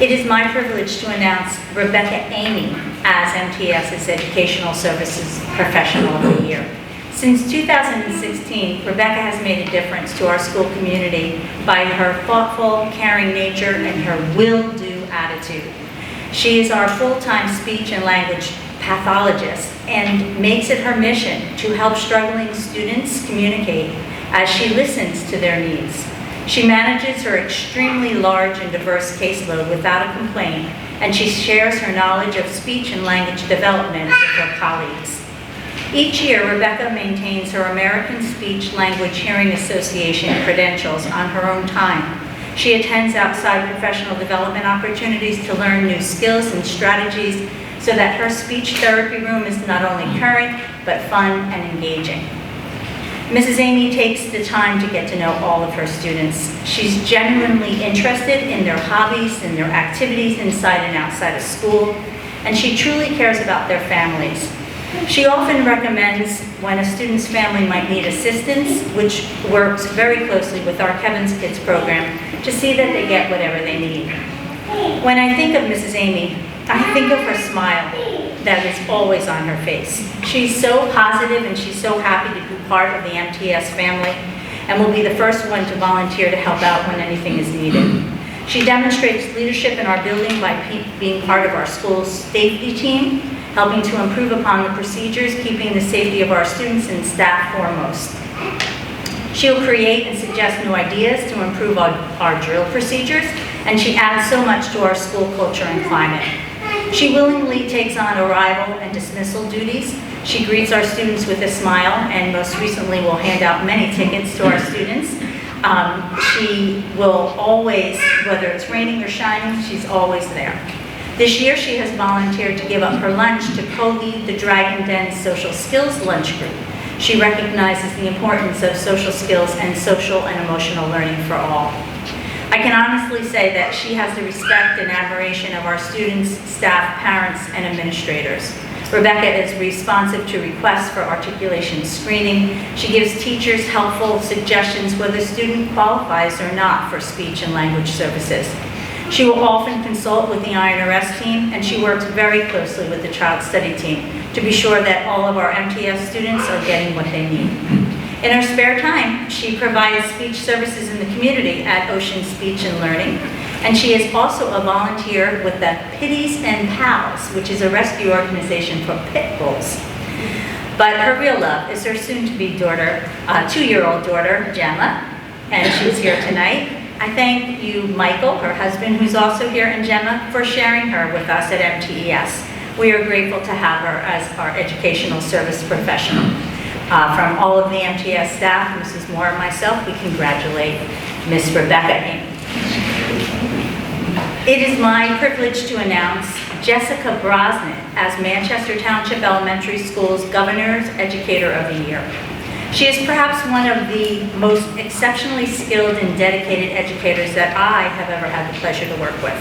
It is my privilege to announce Rebecca Amey as MTES's Educational Services Professional of the Year. Since 2016, Rebecca has made a difference to our school community by her thoughtful, caring nature and her will-do attitude. She is our full-time speech and language pathologist and makes it her mission to help struggling students communicate as she listens to their needs. She manages her extremely large and diverse caseload without a complaint, and she shares her knowledge of speech and language development with her colleagues. Each year, Rebecca maintains her American Speech Language Hearing Association credentials on her own time. She attends outside professional development opportunities to learn new skills and strategies so that her speech therapy room is not only current, but fun and engaging. Mrs. Amey takes the time to get to know all of her students. She's genuinely interested in their hobbies and their activities inside and outside of school, and she truly cares about their families. She often recommends when a student's family might need assistance, which works very closely with our Kevin's Kids program, to see that they get whatever they need. When I think of Mrs. Amey, I think of her smile that is always on her face. She's so positive and she's so happy to be part of the MTES family and will be the first one to volunteer to help out when anything is needed. She demonstrates leadership in our building by being part of our school's safety team, helping to improve upon the procedures, keeping the safety of our students and staff foremost. She'll create and suggest new ideas to improve our drill procedures, and she adds so much to our school culture and climate. She willingly takes on arrival and dismissal duties. She greets our students with a smile, and most recently will hand out many tickets to our students. She will always, whether it's raining or shining, she's always there. This year, she has volunteered to give up her lunch to co-lead the Dragon Den Social Skills Lunch Group. She recognizes the importance of social skills and social and emotional learning for all. I can honestly say that she has the respect and admiration of our students, staff, parents, and administrators. Rebecca is responsive to requests for articulation screening. She gives teachers helpful suggestions whether the student qualifies or not for speech and language services. She will often consult with the INRS team, and she works very closely with the Child Study team to be sure that all of our MTES students are getting what they need. In her spare time, she provides speech services in the community at Ocean Speech and Learning, and she is also a volunteer with the Pitties and Pals, which is a rescue organization for pit bulls. But her real love is her soon-to-be daughter, 2-year-old daughter, Gemma, and she's here tonight. I thank you, Michael, her husband, who's also here, and Gemma, for sharing her with us at MTES. We are grateful to have her as our educational service professional. From all of the MTES staff, Mrs. Moore and myself, we congratulate Miss Rebecca Amey. It is my privilege to announce Jessica Brosnan as Manchester Township Elementary School's Governor's Educator of the Year. She is perhaps one of the most exceptionally skilled and dedicated educators that I have ever had the pleasure to work with.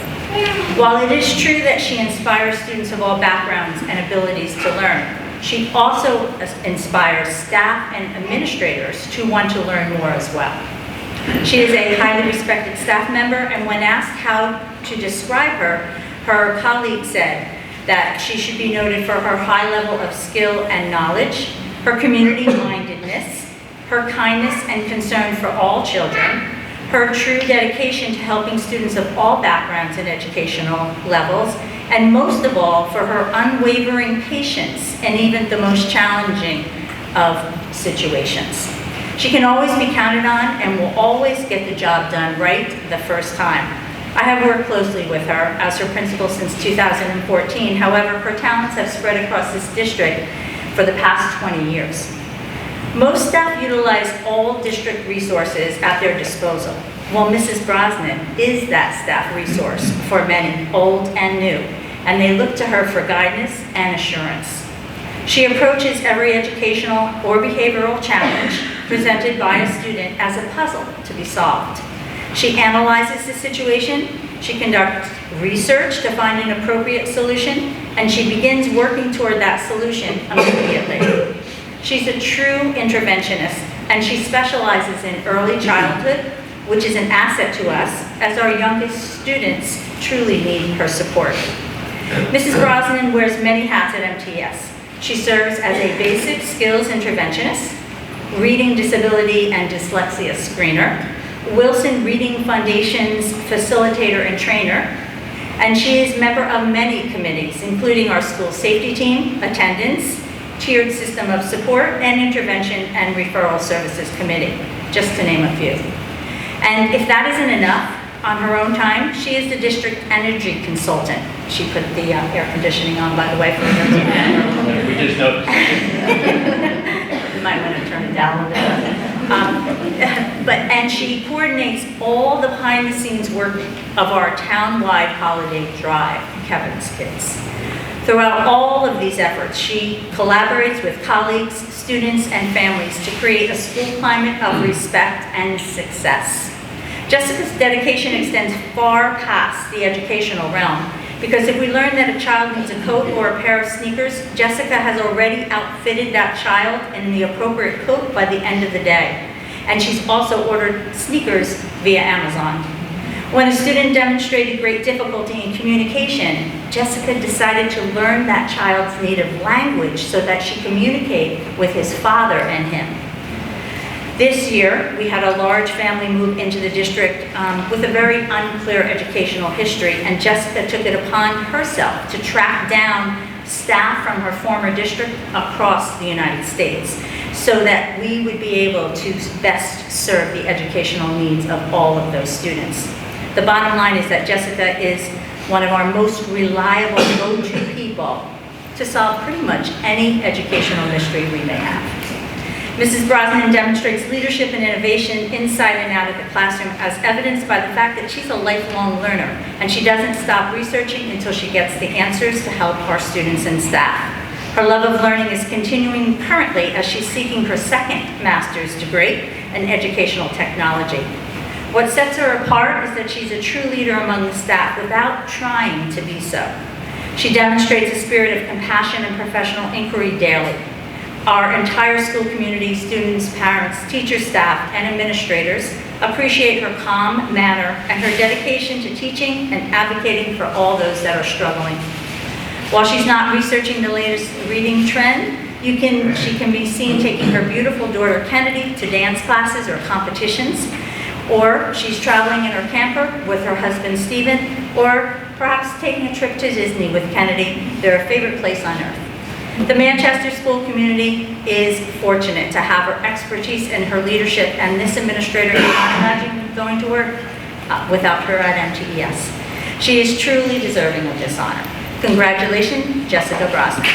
While it is true that she inspires students of all backgrounds and abilities to learn, she also inspires staff and administrators to want to learn more as well. She is a highly respected staff member, and when asked how to describe her, her colleague said that she should be noted for her high level of skill and knowledge, her community-mindedness, her kindness and concern for all children, her true dedication to helping students of all backgrounds and educational levels, and most of all, for her unwavering patience in even the most challenging of situations. She can always be counted on and will always get the job done right the first time. I have worked closely with her as her principal since 2014. However, her talents have spread across this district for the past 20 years. Most staff utilize all district resources at their disposal. Well, Mrs. Brosnan is that staff resource for many, old and new, and they look to her for guidance and assurance. She approaches every educational or behavioral challenge presented by a student as a puzzle to be solved. She analyzes the situation, she conducts research to find an appropriate solution, and she begins working toward that solution immediately. She's a true interventionist, and she specializes in early childhood, which is an asset to us as our youngest students truly need her support. Mrs. Brosnan wears many hats at MTES. She serves as a basic skills interventionist, reading disability and dyslexia screener, Wilson Reading Foundation's facilitator and trainer, and she is member of many committees, including our school safety team, attendance, tiered system of support, and intervention and referral services committee, just to name a few. And if that isn't enough, on her own time, she is the district energy consultant. She put the air conditioning on, by the way, for those who We just noticed. You might want to turn it down a little bit. And she coordinates all the behind-the-scenes work of our town-wide holiday drive, Kevin's Kids. Throughout all of these efforts, she collaborates with colleagues, students, and families to create a school climate of respect and success. Jessica's dedication extends far past the educational realm, because if we learn that a child needs a coat or a pair of sneakers, Jessica has already outfitted that child in the appropriate coat by the end of the day. And she's also ordered sneakers via Amazon. When a student demonstrated great difficulty in communication, Jessica decided to learn that child's native language so that she could communicate with his father and him. This year, we had a large family move into the district with a very unclear educational history, and Jessica took it upon herself to track down staff from her former district across the United States so that we would be able to best serve the educational needs of all of those students. The bottom line is that Jessica is one of our most reliable go-to people to solve pretty much any educational mystery we may have. Mrs. Brosnan demonstrates leadership and innovation inside and out of the classroom, as evidenced by the fact that she's a lifelong learner, and she doesn't stop researching until she gets the answers to help our students and staff. Her love of learning is continuing currently as she's seeking her second master's degree in educational technology. What sets her apart is that she's a true leader among the staff without trying to be so. She demonstrates a spirit of compassion and professional inquiry daily. Our entire school community, students, parents, teachers, staff, and administrators appreciate her calm manner and her dedication to teaching and advocating for all those that are struggling. While she's not researching the latest reading trend, she can be seen taking her beautiful daughter Kennedy to dance classes or competitions, or she's traveling in her camper with her husband Stephen, or perhaps taking a trip to Disney with Kennedy, their favorite place on earth. The Manchester school community is fortunate to have her expertise and her leadership, and this administrator cannot imagine going to work without her at MTES. She is truly deserving of this honor. Congratulations, Jessica Brosnan.